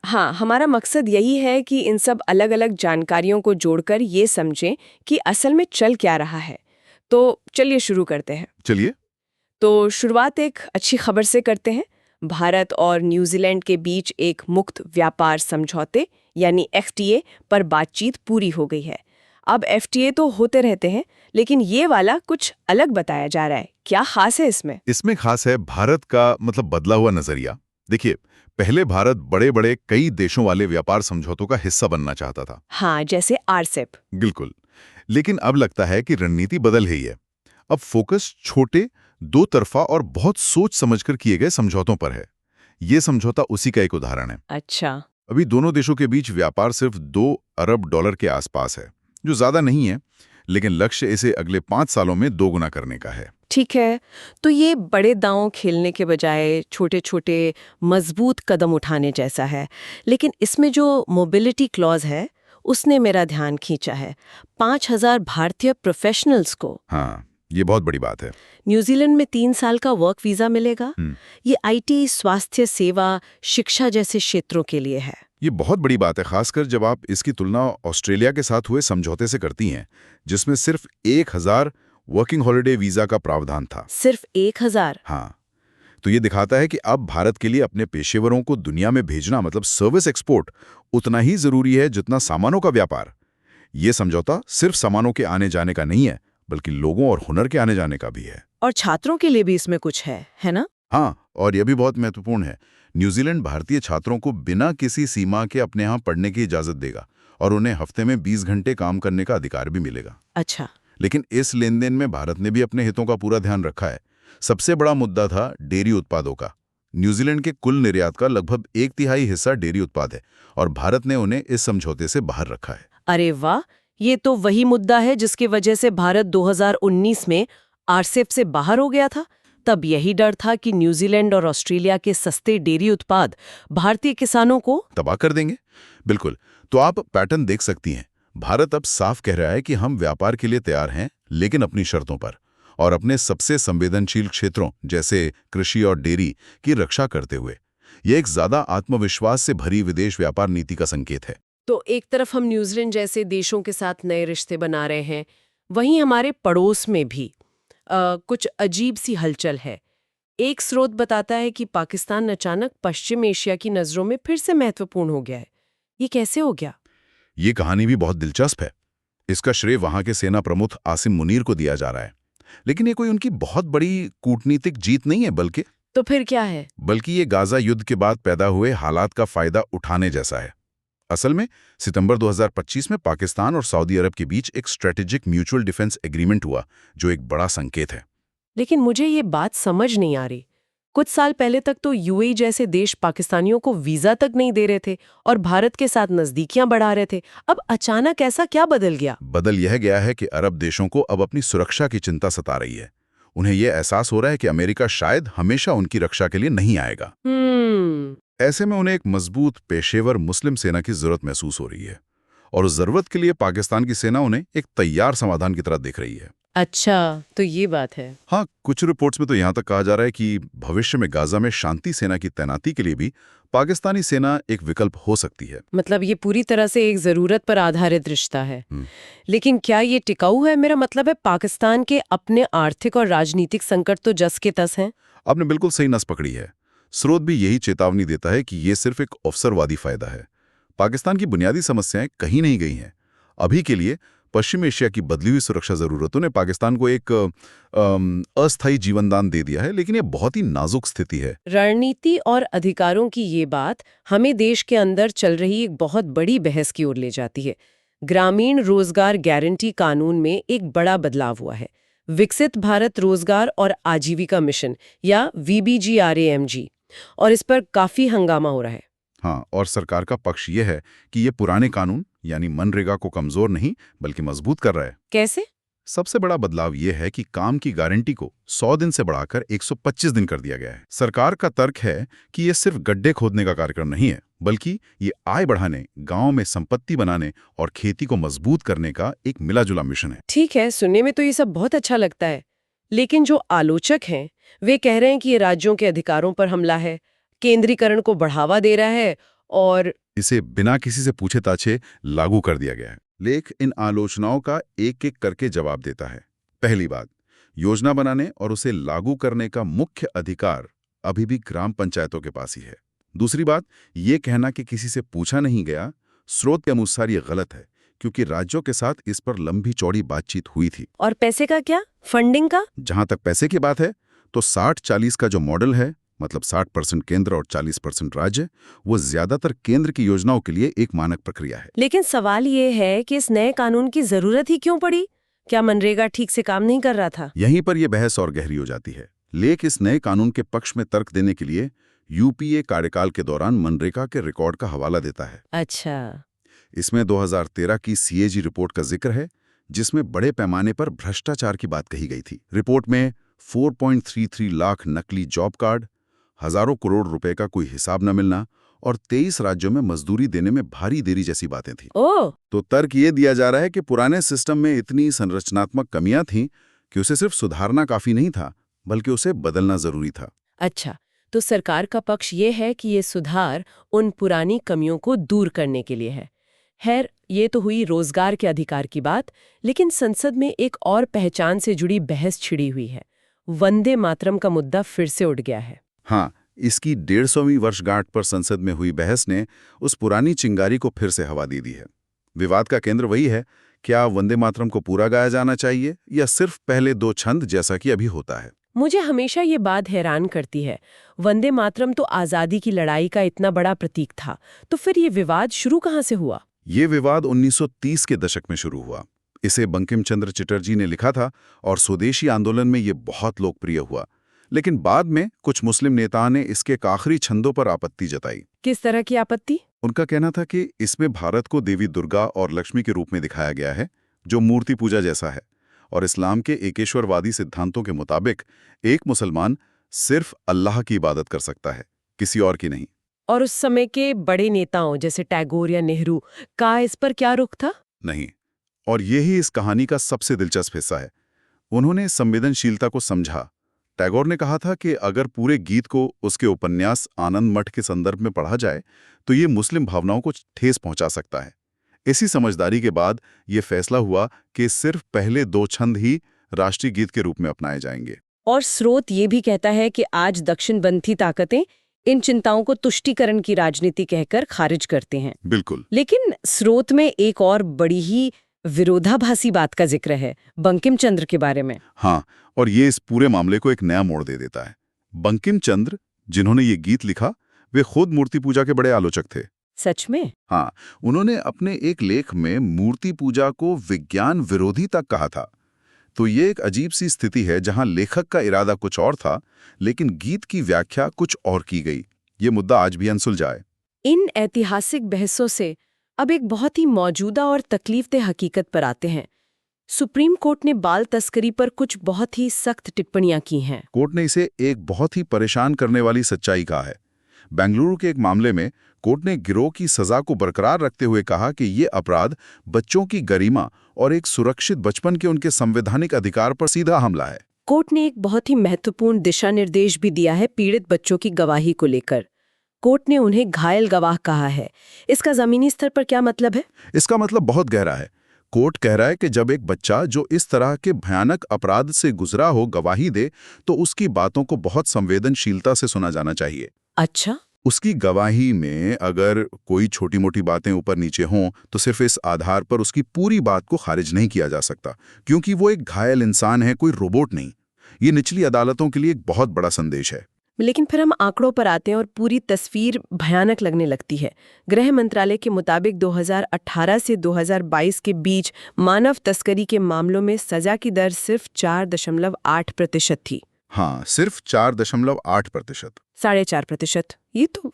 हाँ, हमारा मकसद यही है कि इन सब अलग-अलग जानकारियों को जोड़कर ये समझें कि असल में चल क्या रहा है। तो चलिए शुरू करते हैं। चलिए। तो शुरुआत एक अच्छी खबर से करते हैं। भारत और न्यूजीलैंड के बीच एक मुक्त व्यापार समझौते यानी एफटीए पर बातचीत पूरी हो गई है। अब एफटीए तो होते रहते हैं, लेकिन ये वाला कुछ अलग बताया जा रहा है। क्या खास है इसमें? इसमें खास है भारत का बदला हुआ नजरिया। देखिए, पहले भारत बड़े बड़े कई देशों वाले व्यापार समझौतों का हिस्सा बनना चाहता था। हाँ, जैसे आरसेप। बिल्कुल। लेकिन अब लगता है कि रणनीति बदल गई है। अब फोकस छोटे, दो तरफा और बहुत सोच समझकर किए गए समझौतों पर है। ये समझौता उसी का एक उदाहरण है। अच्छा। अभी दोनों देशों के बीच व्यापार सिर्फ $2 अरब के आसपास है, जो ज्यादा नहीं है, लेकिन लक्ष्य इसे अगले 5 सालों में दोगुना करने का है। ठीक है, तो ये बड़े दांव खेलने के बजाय छोटे-छोटे मजबूत कदम उठाने जैसा है। लेकिन इसमें जो मोबिलिटी क्लॉज है, उसने मेरा ध्यान खींचा है। 5,000 भारतीय प्रोफेशनल्स को हाँ, ये बहुत बड़ी बात है। न्यूजीलैंड में 3 साल का वर्क वीजा मिलेगा। हम्म, ये आईटी, स्वास्थ्य सेवा, शिक्षा जैसे क्षेत्रों के लिए है। ये बहुत बड़ी बात है, खासकर जब आप इसकी तुलना ऑस्ट्रेलिया के साथ हुए समझौते से करती हैं, जिसमें सिर्फ 1,000 वर्किंग हॉलिडे वीजा का प्रावधान था। सिर्फ 1,000? हाँ, तो ये दिखाता है कि अब भारत के लिए अपने पेशेवरों को दुनिया में भेजना, सर्विस एक्सपोर्ट, उतना ही जरूरी है जितना सामानों का व्यापार। ये समझौता सिर्फ सामानों के आने जाने का नहीं है, बल्कि लोगों और हुनर के आने जाने का भी है। और छात्रों के लिए भी इसमें कुछ है ना? हाँ, और यह भी बहुत महत्वपूर्ण है। न्यूजीलैंड भारतीय छात्रों को बिना किसी सीमा के अपने यहाँ पढ़ने की इजाजत देगा और उन्हें हफ्ते में 20 घंटे काम करने का अधिकार भी मिलेगा। अच्छा। लेकिन इस लेन देन में भारत ने भी अपने हितों का पूरा ध्यान रखा है। सबसे बड़ा मुद्दा था डेयरी उत्पादों का। न्यूजीलैंड के कुल निर्यात का लगभग 1/3 हिस्सा डेयरी उत्पाद है और भारत ने उन्हें इस समझौते से बाहर रखा है। अरे वाह! ये तो वही मुद्दा है जिसकी वजह से भारत 2019 में आरसेप से बाहर हो गया था। तब यही डर था कि न्यूजीलैंड और ऑस्ट्रेलिया के सस्ते डेयरी उत्पाद भारतीय किसानों को तबाह कर देंगे। बिल्कुल। तो आप पैटर्न देख सकती हैं। भारत अब साफ कह रहा है कि हम व्यापार के लिए तैयार हैं, लेकिन अपनी शर्तों पर, और अपने सबसे संवेदनशील क्षेत्रों जैसे कृषि और डेयरी की रक्षा करते हुए। यह एक ज्यादा आत्मविश्वास से भरी विदेश व्यापार नीति का संकेत है। तो एक तरफ हम न्यूजीलैंड जैसे देशों के साथ नए रिश्ते बना रहे हैं, वहीं हमारे पड़ोस में भी कुछ अजीब सी हलचल है। एक स्रोत बताता है कि पाकिस्तान अचानक पश्चिम एशिया की नज़रों में फिर से महत्वपूर्ण हो गया है। ये कैसे हो गया? ये कहानी भी बहुत दिलचस्प है। इसका श्रेय वहां के सेना प्रमुख आसिम मुनीर को दिया जा रहा है। लेकिन ये कोई उनकी बहुत बड़ी कूटनीतिक जीत नहीं है, तो फिर क्या है? बल्कि ये गाजा युद्ध के बाद पैदा हुए हालात का फायदा उठाने जैसा है। असल में सितंबर 2025 में पाकिस्तान और सऊदी अरब के बीच एक स्ट्रेटेजिक म्यूचुअल डिफेंस एग्रीमेंट हुआ, जो एक बड़ा संकेत है। लेकिन मुझे ये बात समझ नहीं आ रही। कुछ साल पहले तक तो यूएई जैसे देश पाकिस्तानियों को वीजा तक नहीं दे रहे थे और भारत के साथ नजदीकियां बढ़ा रहे थे। अब अचानक ऐसा क्या बदल गया? बदल यह गया है कि अरब देशों को अब अपनी सुरक्षा की चिंता सता रही है। उन्हें यह एहसास हो रहा है कि अमेरिका शायद हमेशा उनकी रक्षा के लिए नहीं आएगा। ऐसे में उन्हें एक मजबूत पेशेवर मुस्लिम सेना की जरूरत महसूस हो रही है, और उस जरूरत के लिए पाकिस्तान की सेना उन्हें एक तैयार समाधान की तरह देख रही है। अच्छा, तो ये बात है। हाँ, कुछ रिपोर्ट्स में तो यहाँ तक कहा जा रहा है कि भविष्य में गाजा में शांति सेना की तैनाती के लिए भी पाकिस्तानी सेना एक विकल्प हो सकती है। मतलब ये पूरी तरह से एक जरूरत पर आधारित रिश्ता है। लेकिन क्या ये टिकाऊ है? मेरा मतलब है, पाकिस्तान के अपने आर्थिक और राजनीतिक संकट तो जस के तस हैं। आपने बिल्कुल सही नस पकड़ी है। स्रोत भी यही चेतावनी देता है कि ये सिर्फ एक अवसरवादी फायदा है। पाकिस्तान की बुनियादी समस्याएं कहीं नहीं गई हैं। अभी के लिए पश्चिम एशिया की बदली हुई सुरक्षा जरूरतों ने पाकिस्तान को एक अस्थायी जीवनदान दे दिया है, लेकिन ये बहुत ही नाजुक स्थिति है। रणनीति और अधिकारों की ये बात हमें देश के अंदर चल रही एक बहुत बड़ी बहस की ओर ले जाती है। ग्रामीण रोजगार गारंटी कानून में एक बड़ा बदलाव हुआ है। विकसित भारत रोजगार और आजीविका मिशन या VBGRAMG, और इस पर काफी हंगामा हो रहा है। हाँ, और सरकार का पक्ष ये है कि ये पुराने कानून यानी मनरेगा को कमजोर नहीं बल्कि मजबूत कर रहा है। कैसे? सबसे बड़ा बदलाव ये है कि काम की गारंटी को 100 दिन से बढ़ाकर 125 दिन कर दिया गया है। सरकार का तर्क है कि ये सिर्फ गड्ढे खोदने का कार्यक्रम नहीं है, बल्कि ये आय बढ़ाने, गांव में संपत्ति बनाने और खेती को मजबूत करने का एक मिला-जुला मिशन है। ठीक है, सुनने में तो ये सब बहुत अच्छा लगता है, लेकिन जो आलोचक हैं वे कह रहे हैं कि ये राज्यों के अधिकारों पर हमला है, केंद्रीकरण को बढ़ावा दे रहा है और इसे बिना किसी से पूछे ताछे लागू कर दिया गया है। लेख इन आलोचनाओं का एक-एक करके जवाब देता है। पहली बात, योजना बनाने और उसे लागू करने का मुख्य अधिकार अभी भी ग्राम पंचायतों के पास ही है। दूसरी बात, ये कहना कि किसी से पूछा नहीं गया, स्रोत के अनुसार ये गलत है, क्योंकि राज्यों के साथ इस पर लंबी चौड़ी बातचीत हुई थी। और पैसे का क्या, फंडिंग का? जहां तक पैसे की बात है, तो 60-40 का जो मॉडल है, मतलब 60% केंद्र और 40% राज्य, वो ज्यादातर केंद्र की योजनाओं के लिए एक मानक प्रक्रिया है। लेकिन सवाल ये है कि इस नए कानून की जरूरत ही क्यों पड़ी? क्या मनरेगा ठीक से काम नहीं कर रहा था? यहीं पर यह बहस और गहरी हो जाती है। लेख इस नए कानून के पक्ष में तर्क देने के लिए यूपीए कार्यकाल के दौरान मनरेगा के रिकॉर्ड का हवाला देता है। अच्छा। इसमें 2013 की सीएजी रिपोर्ट का जिक्र है, जिसमें बड़े पैमाने पर भ्रष्टाचार की बात कही गई थी। रिपोर्ट में 4.33 लाख नकली जॉब कार्ड, हजारों करोड़ रुपए का कोई हिसाब न मिलना और 23 राज्यों में मजदूरी देने में भारी देरी जैसी बातें थीं। ओह! तो तर्क ये दिया जा रहा है कि पुराने सिस्टम में इतनी संरचनात्मक कमियां थीं कि उसे सिर्फ सुधारना काफी नहीं था, बल्कि उसे बदलना जरूरी था। अच्छा, तो सरकार का पक्ष ये है कि ये सुधार उन पुरानी कमियों को दूर करने के लिए है। खैर, ये तो हुई रोजगार के अधिकार की बात, लेकिन संसद में एक और पहचान से जुड़ी बहस छिड़ी हुई है। वंदे मातरम का मुद्दा फिर से उठ गया है। हाँ, इसकी 150वीं वर्षगांठ पर संसद में हुई बहस ने उस पुरानी चिंगारी को फिर से हवा दे दी है। विवाद का केंद्र वही है, क्या वंदे मातरम को पूरा गाया जाना चाहिए या सिर्फ पहले 2 छंद जैसा कि अभी होता है। मुझे हमेशा ये बात हैरान करती है। वंदे मातरम तो आज़ादी की लड़ाई का इतना बड़ा प्रतीक था, तो फिर ये विवाद शुरू कहाँ से हुआ? ये विवाद 1930 के दशक में शुरू हुआ। इसे बंकिम चंद्र चटर्जी ने लिखा था और स्वदेशी आंदोलन में ये बहुत लोकप्रिय हुआ। लेकिन बाद में कुछ मुस्लिम नेताओं ने इसके आखिरी छंदों पर आपत्ति जताई। किस तरह की आपत्ति? उनका कहना था कि इसमें भारत को देवी दुर्गा और लक्ष्मी के रूप में दिखाया गया है, जो मूर्ति पूजा जैसा है, और इस्लाम के एकेश्वरवादी सिद्धांतों के मुताबिक एक मुसलमान सिर्फ अल्लाह की इबादत कर सकता है, किसी और की नहीं। और उस समय के बड़े नेताओं जैसे टैगोर या नेहरू का इस पर क्या रुख था? नहीं, और यही इस कहानी का सबसे दिलचस्प हिस्सा है। उन्होंने संवेदनशीलता को समझा। टैगोर ने कहा था कि अगर पूरे गीत को उसके उपन्यास आनंद मठ के संदर्भ में पढ़ा जाए तो ये मुस्लिम भावनाओं को ठेस पहुंचा सकता है। इसी समझदारी के बाद ये फैसला हुआ कि सिर्फ पहले 2 छंद ही राष्ट्रीय गीत के रूप में अपनाए जाएंगे। और स्रोत ये भी कहता है कि आज दक्षिणपंथी ताकतें इन चिंताओं को तुष्टीकरण की राजनीति कहकर खारिज करते हैं। बिल्कुल। लेकिन स्रोत में एक और बड़ी ही विरोधाभासी बात का जिक्र है, बंकिम चंद्र के बारे में। हाँ, और ये इस पूरे मामले को एक नया मोड़ दे देता है। बंकिम चंद्र, जिन्होंने ये गीत लिखा, वे खुद मूर्ति पूजा के बड़े आलोचक थे। सच में? हाँ, उन्होंने अपने एक लेख में मूर्ति पूजा को विज्ञान विरोधी तक कहा था। तो ये एक अजीब सी स्थिति है जहां लेखक का इरादा कुछ और था, लेकिन गीत की व्याख्या कुछ और की गई। ये मुद्दा आज भी अनसुलझा है। इन ऐतिहासिक बहसों से अब एक बहुत ही मौजूदा और तकलीफदेह हकीकत पर आते हैं। सुप्रीम कोर्ट ने बाल तस्करी पर कुछ बहुत ही सख्त टिप्पणियां की हैं। कोर्ट ने इसे एक बहुत ही परेशान करने वाली सच्चाई कहा है। बेंगलुरु के एक मामले में कोर्ट ने गिरोह की सजा को बरकरार रखते हुए कहा कि ये अपराध बच्चों की गरिमा और एक सुरक्षित बचपन के उनके संवैधानिक अधिकार पर सीधा हमला है। कोर्ट ने एक बहुत ही महत्वपूर्ण दिशा निर्देश भी दिया है पीड़ित बच्चों की गवाही को लेकर। कोर्ट ने उन्हें घायल गवाह कहा है। इसका जमीनी स्तर पर क्या मतलब है? इसका मतलब बहुत गहरा है। कोर्ट कह रहा है कि जब एक बच्चा जो इस तरह के भयानक अपराध से गुजरा हो गवाही दे, तो उसकी बातों को बहुत संवेदनशीलता से सुना जाना चाहिए। अच्छा। उसकी गवाही में अगर कोई छोटी मोटी बातें ऊपर नीचे हों तो सिर्फ इस आधार पर उसकी पूरी बात को खारिज नहीं किया जा सकता, क्योंकि वो एक घायल इंसान है, कोई रोबोट नहीं। ये निचली अदालतों के लिए एक बहुत बड़ा संदेश है। लेकिन फिर हम आंकड़ों पर आते हैं और पूरी तस्वीर भयानक लगने लगती है। गृह मंत्रालय के मुताबिक 2018 से 2022 के बीच मानव तस्करी के मामलों में सजा की दर सिर्फ 4.8% थी। हाँ, सिर्फ 4.8%। 4.5%। ये तो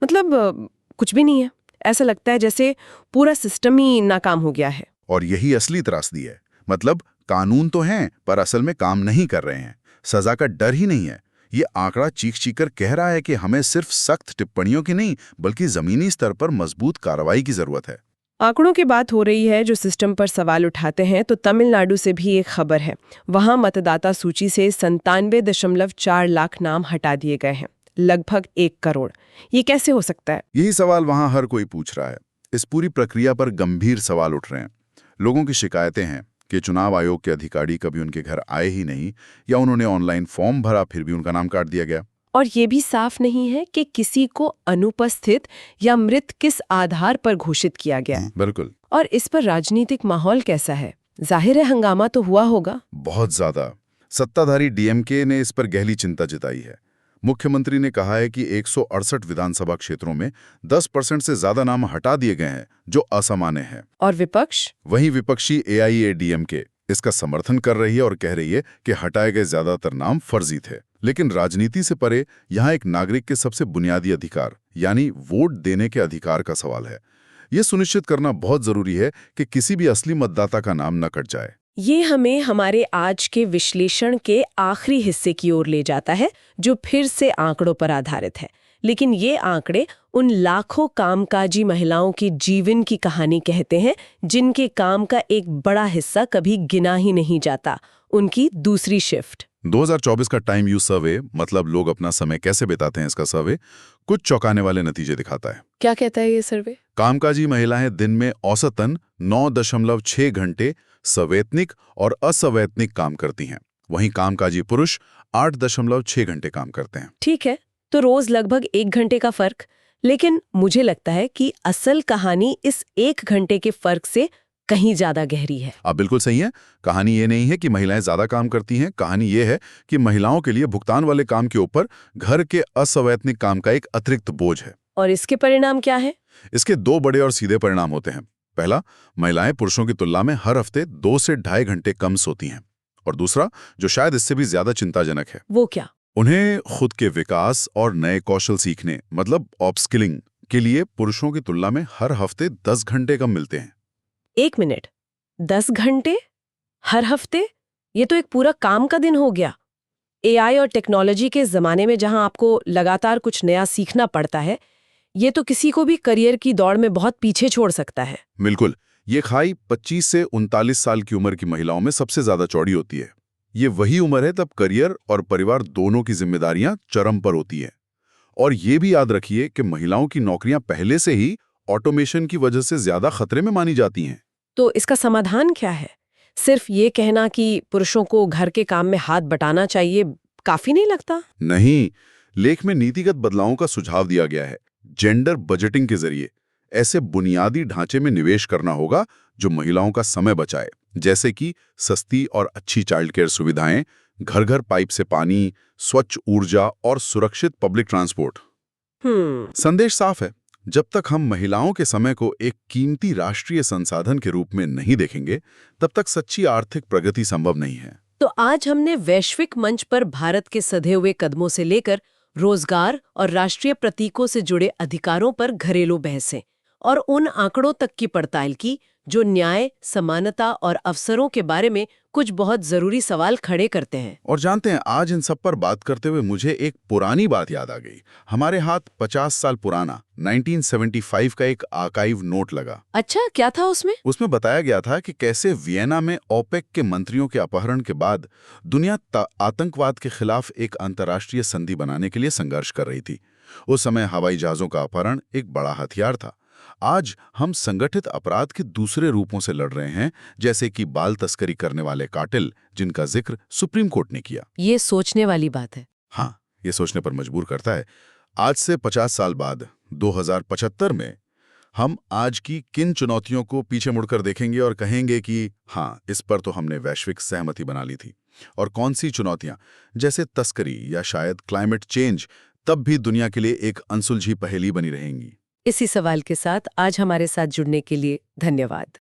मतलब कुछ भी नहीं है। ऐसा लगता है जैसे पूरा सिस्टम ही नाकाम हो गया है। और यही असली त्रासदी है। मतलब कानून तो हैं, पर असल में काम नहीं कर रहे हैं। सजा का डर ही नहीं है। ये आंकड़ा चीख कर कह रहा है कि हमें सिर्फ सख्त टिप्पणियों की नहीं, बल्कि जमीनी स्तर पर मजबूत कार्रवाई की जरूरत है। आंकड़ों की बात हो रही है जो सिस्टम पर सवाल उठाते हैं, तो तमिलनाडु से भी एक खबर है। वहां मतदाता सूची से 97.4 लाख नाम हटा दिए गए हैं। लगभग 1 करोड़। ये कैसे हो सकता है? यही सवाल वहां हर कोई पूछ रहा है। इस पूरी प्रक्रिया पर गंभीर सवाल उठ रहे हैं। लोगों की शिकायतें हैं कि चुनाव आयोग के अधिकारी कभी उनके घर आए ही नहीं, या उन्होंने ऑनलाइन फॉर्म भरा फिर भी उनका नाम काट दिया गया। और ये भी साफ नहीं है कि किसी को अनुपस्थित या मृत किस आधार पर घोषित किया गया। बिल्कुल। और इस पर राजनीतिक माहौल कैसा है? जाहिर है हंगामा तो हुआ होगा। बहुत ज्यादा। सत्ताधारी डीएमके ने इस पर गहरी चिंता जताई है। मुख्यमंत्री ने कहा है कि 168 विधानसभा क्षेत्रों में 10% से ज्यादा नाम हटा दिए गए हैं, जो असामान्य है। और विपक्ष? वहीं विपक्षी एआईएडीएमके इसका समर्थन कर रही है और कह रही है कि हटाए गए ज्यादातर नाम फर्जी थे। लेकिन राजनीति से परे यहाँ एक नागरिक के सबसे बुनियादी अधिकार यानी वोट देने के अधिकार का सवाल है। ये सुनिश्चित करना बहुत जरूरी है कि किसी भी असली मतदाता का नाम न कट जाए। ये हमें हमारे आज के विश्लेषण के आखिरी हिस्से की ओर ले जाता है, जो फिर से आंकड़ों पर आधारित है। लेकिन ये आंकड़े उन लाखों कामकाजी महिलाओं के जीवन की कहानी कहते हैं, जिनके काम का एक बड़ा हिस्सा कभी गिना ही नहीं जाता, उनकी दूसरी शिफ्ट। 2024 का टाइम यूज सर्वे, मतलब लोग अपना समय कैसे बिताते हैं, इसका सर्वे कुछ चौंकाने वाले नतीजे दिखाता है। क्या कहता है ये सर्वे? कामकाजी महिलाएं दिन में औसतन 9.6 घंटे सवैतनिक और असवैतनिक काम करती हैं। वहीं कामकाजी पुरुष 8.6 घंटे काम करते हैं। ठीक है, तो रोज लगभग 1 घंटे का फर्क। लेकिन मुझे लगता है कि असल कहानी इस 1 घंटे के फर्क से कहीं ज्यादा गहरी है। आप बिल्कुल सही हैं। कहानी ये नहीं है कि महिलाएं ज्यादा काम करती हैं, कहानी ये है कि महिलाओं के लिए भुगतान वाले काम के ऊपर घर के असवैतनिक काम का एक अतिरिक्त बोझ है। और इसके परिणाम क्या है? इसके 2 बड़े और सीधे परिणाम होते हैं। पहला, महिलाएं पुरुषों की तुलना में हर हफ्ते 2 से 2.5 घंटे कम सोती हैं। और दूसरा, जो शायद इससे भी ज्यादा चिंताजनक है, वो क्या? उन्हें खुद के विकास और नए कौशल सीखने, मतलब अपस्किलिंग के लिए पुरुषों की तुलना में हर हफ्ते 10 घंटे कम मिलते हैं। 1 मिनट, 10 घंटे हर हफ्ते? ये तो एक पूरा काम का दिन हो गया। एआई और टेक्नोलॉजी के जमाने में जहां आपको लगातार कुछ नया सीखना पड़ता है, ये तो किसी को भी करियर की दौड़ में बहुत पीछे छोड़ सकता है। बिल्कुल। ये खाई 25 से 39 साल की उम्र की महिलाओं में सबसे ज्यादा चौड़ी होती है। ये वही उम्र है तब करियर और परिवार दोनों की जिम्मेदारियां चरम पर होती हैं। और ये भी याद रखिए कि महिलाओं की नौकरियां पहले से ही ऑटोमेशन की वजह से ज्यादा खतरे में मानी जाती हैं। तो इसका समाधान क्या है? सिर्फ ये कहना कि पुरुषों को घर के काम में हाथ बटाना चाहिए काफी नहीं लगता? नहीं, लेख में नीतिगत बदलावों का सुझाव दिया गया है। जेंडर बजटिंग के जरिए ऐसे बुनियादी ढांचे में निवेश करना होगा जो महिलाओं का समय बचाए, जैसे कि सस्ती और अच्छी चाइल्ड केयर सुविधाएं, घर घर पाइप से पानी, स्वच्छ ऊर्जा और सुरक्षित पब्लिक ट्रांसपोर्ट। संदेश साफ है, जब तक हम महिलाओं के समय को एक कीमती राष्ट्रीय संसाधन के रूप में नहीं देखेंगे, तब तक सच्ची आर्थिक प्रगति संभव नहीं है। तो आज हमने वैश्विक मंच पर भारत के सधे हुए कदमों से लेकर रोजगार और राष्ट्रीय प्रतीकों से जुड़े अधिकारों पर घरेलू बहसें और उन आंकड़ों तक की पड़ताल की जो न्याय, समानता और अवसरों के बारे में कुछ बहुत जरूरी सवाल खड़े करते हैं। और जानते हैं, आज इन सब पर बात करते हुए मुझे एक पुरानी बात याद आ गई। हमारे हाथ 50 साल पुराना 1975 का एक आर्काइव नोट लगा। अच्छा, क्या था उसमें? उसमें बताया गया था कि कैसे वियना में ओपेक के मंत्रियों के अपहरण के बाद दुनिया आतंकवाद के खिलाफ एक अंतर्राष्ट्रीय संधि बनाने के लिए संघर्ष कर रही थी। उस समय हवाई जहाजों का अपहरण एक बड़ा हथियार था। आज हम संगठित अपराध के दूसरे रूपों से लड़ रहे हैं, जैसे कि बाल तस्करी करने वाले कातिल, जिनका जिक्र सुप्रीम कोर्ट ने किया। ये सोचने वाली बात है। हाँ, ये सोचने पर मजबूर करता है। आज से 50 साल बाद 2075 में हम आज की किन चुनौतियों को पीछे मुड़कर देखेंगे और कहेंगे कि हाँ, इस पर तो हमने वैश्विक सहमति बना ली थी, और कौन सी चुनौतियां जैसे तस्करी या शायद क्लाइमेट चेंज तब भी दुनिया के लिए एक अनसुलझी पहेली बनी रहेंगी। इसी सवाल के साथ आज हमारे साथ जुड़ने के लिए धन्यवाद।